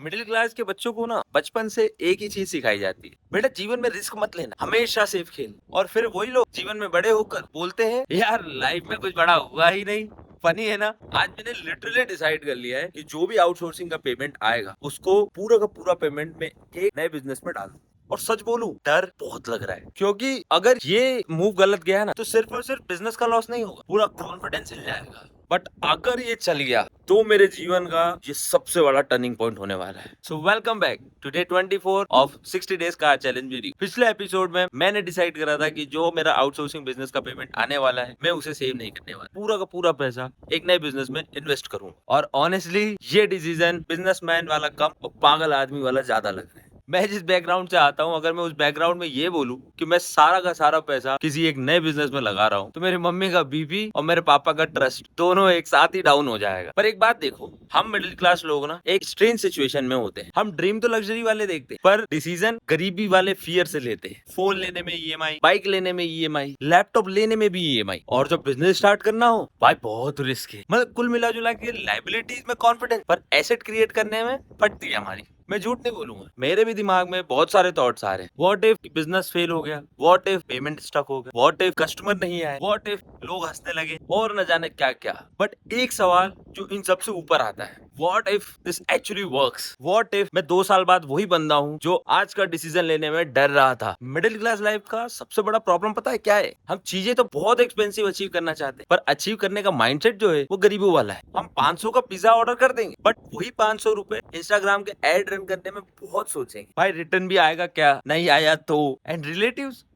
Middle class के बच्चों को ना बचपन से एक ही चीज सिखाई जाती है, बेटा जीवन में रिस्क मत लेना, हमेशा सेफ खेल। और फिर वही लोग जीवन में बड़े होकर बोलते हैं यार लाइफ में कुछ बड़ा हुआ ही नहीं। फनी है ना। आज मैंने लिटरली डिसाइड कर लिया है कि जो भी आउटसोर्सिंग का पेमेंट आएगा उसको पूरा का पूरा पेमेंट में एक नए बिजनेस में डाल दूं। और सच बोलूं डर बहुत लग रहा है, क्योंकि अगर ये मूव गलत गया ना तो सिर्फ और सिर्फ बिजनेस का लॉस नहीं होगा, पूरा कॉन्फिडेंस हिल जाएगा। बट अगर ये चल गया तो मेरे जीवन का ये सबसे बड़ा टर्निंग पॉइंट होने वाला है। So welcome back to day 24 of 60 days car challenge video. पिछले एपिसोड में मैंने डिसाइड करा था कि जो मेरा आउटसोर्सिंग बिजनेस का पेमेंट आने वाला है मैं उसे सेव नहीं करने वाला, पूरा का पूरा पैसा एक नए बिजनेस में इन्वेस्ट करूँ। और ऑनेस्टली ये डिसीजन बिजनेसमैन वाला कम और पागल आदमी वाला ज्यादा लग रहा है। मैं जिस बैकग्राउंड से आता हूँ, अगर मैं उस बैकग्राउंड में ये बोलूं कि मैं सारा का सारा पैसा किसी एक नए बिजनेस में लगा रहा हूँ तो मेरी मम्मी का बीपी और मेरे पापा का ट्रस्ट दोनों एक साथ ही डाउन हो जाएगा। पर एक बात देखो, हम मिडिल क्लास लोग ना एक स्ट्रेंज सिचुएशन में होते हैं। हम ड्रीम तो लग्जरी वाले देखते हैं पर डिसीजन गरीबी वाले फियर से लेते हैं। फोन लेने में ईएमआई, बाइक लेने में ईएमआई, लैपटॉप लेने में भी ईएमआई, और जब बिजनेस स्टार्ट करना हो भाई बहुत रिस्क है। मतलब कुल मिला जुला के लाइबिलिटीज में कॉन्फिडेंस पर एसेट क्रिएट करने में फटती है हमारी। मैं झूठ नहीं बोलूंगा, मेरे भी दिमाग में बहुत सारे थॉट्स आ रहे हैं। व्हाट इफ बिजनेस फेल हो गया, व्हाट इफ पेमेंट स्टक हो गया, व्हाट इफ कस्टमर नहीं आए, व्हाट इफ लोग हंसने लगे, और न जाने क्या क्या। बट एक सवाल जो इन सबसे ऊपर आता है, what if this actually works. What if मैं 2 साल बाद वही बंदा हूँ जो आज का डिसीजन लेने में डर रहा था। मिडिल क्लास लाइफ का सबसे बड़ा प्रॉब्लम पता है क्या है? हम चीजें तो बहुत एक्सपेंसिव अचीव करना चाहते हैं पर अचीव करने का माइंडसेट जो है वो गरीबों वाला है। हम 500 का पिज्जा ऑर्डर कर देंगे बट वही 500 रुपए इंस्टाग्राम के एड रन करने में बहुत सोचेंगे, भाई रिटर्न भी आएगा क्या, नहीं आया तो। एंड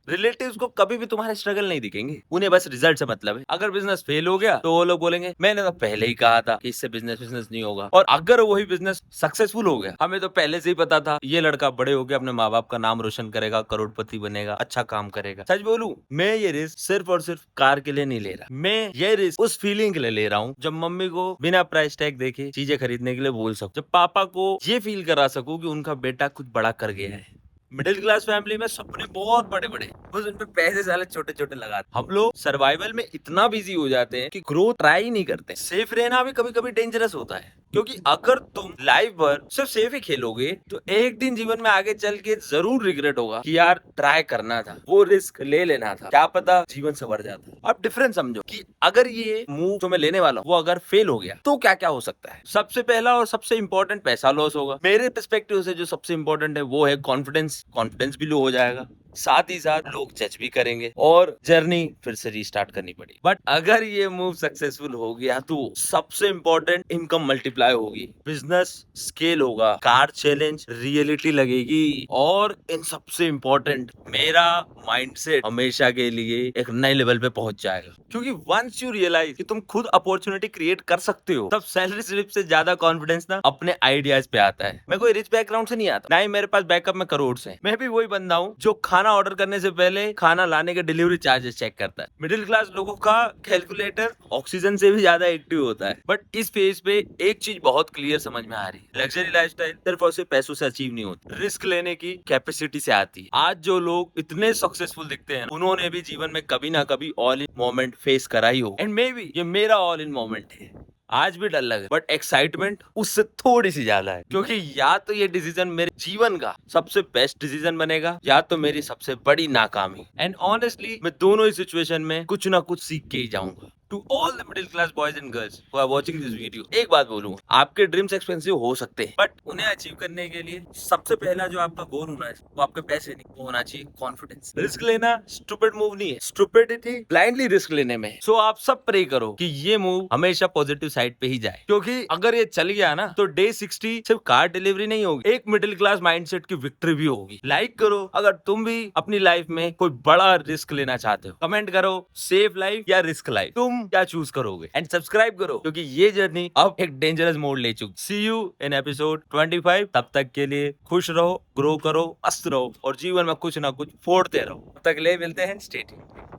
रिलेटिव्स को कभी भी तुम्हारे स्ट्रगल नहीं दिखेंगे, उन्हें बस रिजल्ट से मतलब है। अगर बिजनेस फेल हो गया तो वो लोग बोलेंगे मैंने तो पहले ही कहा था कि इससे बिजनेस नहीं होगा। और अगर वही बिजनेस सक्सेसफुल हो गया, हमें तो पहले से ही पता था ये लड़का बड़े होकर अपने माँ बाप का नाम रोशन करेगा, करोड़पति बनेगा, अच्छा काम करेगा। सच बोलूं, मैं ये रिस्क सिर्फ और सिर्फ कार के लिए नहीं ले रहा, मैं ये रिस्क उस फीलिंग के लिए ले रहा हूँ जब मम्मी को बिना प्राइस टैग देखे चीजें खरीदने के लिए बोल सकूं, जब पापा को ये फील करा सकूं कि उनका बेटा कुछ बड़ा कर गया है। मिडिल क्लास फैमिली में सपने बहुत बड़े बड़े, बस उन पे पैसे साले छोटे छोटे लगाते। हम लोग सर्वाइवल में इतना बिजी हो जाते हैं कि ग्रोथ ट्राई ही नहीं करते। सेफ रहना भी कभी कभी डेंजरस होता है, क्योंकि अगर तुम लाइफ भर सिर्फ सेफ ही खेलोगे तो एक दिन जीवन में आगे चल के जरूर रिग्रेट होगा कि यार ट्राई करना था, वो रिस्क ले लेना था, क्या पता जीवन संवर जाता। अब डिफरेंस समझो कि अगर ये मूव जो मैं लेने वाला हूँ वो अगर फेल हो गया तो क्या क्या हो सकता है। सबसे पहला और सबसे इंपॉर्टेंट, पैसा लॉस होगा। मेरे पर्सपेक्टिव से जो सबसे इंपॉर्टेंट है वो है कॉन्फिडेंस भी लो हो जाएगा, साथ ही साथ लोग जज भी करेंगे और जर्नी फिर से रीस्टार्ट करनी पड़ेगी। बट अगर ये मूव सक्सेसफुल हो गया तो सबसे इंपॉर्टेंट, इनकम मल्टीप्लाई होगी, बिजनेस स्केल होगा, कार चैलेंज रियलिटी लगेगी, और इन सबसे इंपॉर्टेंट मेरा माइंडसेट हमेशा के लिए एक नए लेवल पे पहुंच जाएगा। क्योंकि वंस यू रियलाइज कि तुम खुद अपॉर्चुनिटी क्रिएट कर सकते हो तब सैलरी स्लिप से ज्यादा कॉन्फिडेंस ना अपने आइडियाज पे आता है। मैं कोई रिच बैकग्राउंड से नहीं आता, ना ही मेरे पास बैकअप में करोड़ से। मैं भी वही बंदा हूँ जो खाना ऑर्डर करने से पहले खाना लाने के डिलीवरी चार्जेस चेक करता है। मिडिल क्लास लोगों का कैलकुलेटर ऑक्सीजन से भी ज्यादा एक्टिव होता है। बट इस फेज पे एक चीज बहुत क्लियर समझ में आ रही है, लग्जरी लाइफस्टाइल सिर्फ और सिर्फ पैसों से अचीव नहीं होती, रिस्क लेने की कैपेसिटी से आती है। आज जो लोग इतने सक्सेसफुल दिखते हैं उन्होंने भी जीवन में कभी ना कभी ऑल इन मोमेंट फेस करा ही हो। एंड मे बी ये मेरा ऑल इन मोमेंट है। आज भी डर लगे बट एक्साइटमेंट उससे थोड़ी सी ज्यादा है, क्योंकि या तो ये डिसीजन मेरे जीवन का सबसे बेस्ट डिसीजन बनेगा या तो मेरी सबसे बड़ी नाकामी। एंड ऑनेस्टली मैं दोनों ही सिचुएशन में कुछ ना कुछ सीख के ही जाऊंगा। To all the middle class boys and girls who are watching this video, एक बात बोलूंगा, आपके ड्रीम्स एक्सपेंसिव हो सकते हैं बट उन्हें अचीव करने के लिए सबसे पहला जो आपका गोल होना है वो आपके पैसे नहीं, वो होना चाहिए कॉन्फिडेंस। रिस्क लेना स्टूपिड मूव नहीं है, स्टूपिडिटी ब्लाइंडली रिस्क लेने में है। सो आप सब प्रे करो कि ये मूव हमेशा पॉजिटिव साइड पे ही जाए, क्योंकि अगर ये चल गया ना तो डे 60 सिर्फ कार डिलीवरी नहीं होगी, एक मिडिल क्लास माइंडसेट की विक्ट्री भी होगी। लाइक करो अगर तुम भी अपनी लाइफ में कोई बड़ा रिस्क लेना चाहते हो, कमेंट करो सेफ लाइफ या रिस्क लाइफ, तुम क्या चूज करोगे। एंड सब्सक्राइब करो क्योंकि ये जर्नी अब एक डेंजरस मोड ले चुकी। सी यू इन एपिसोड 25। तब तक के लिए खुश रहो, ग्रो करो, मस्त रहो और जीवन में कुछ ना कुछ फोड़ते रहो। तब तक ले मिलते हैं, स्टे ट्यून्ड।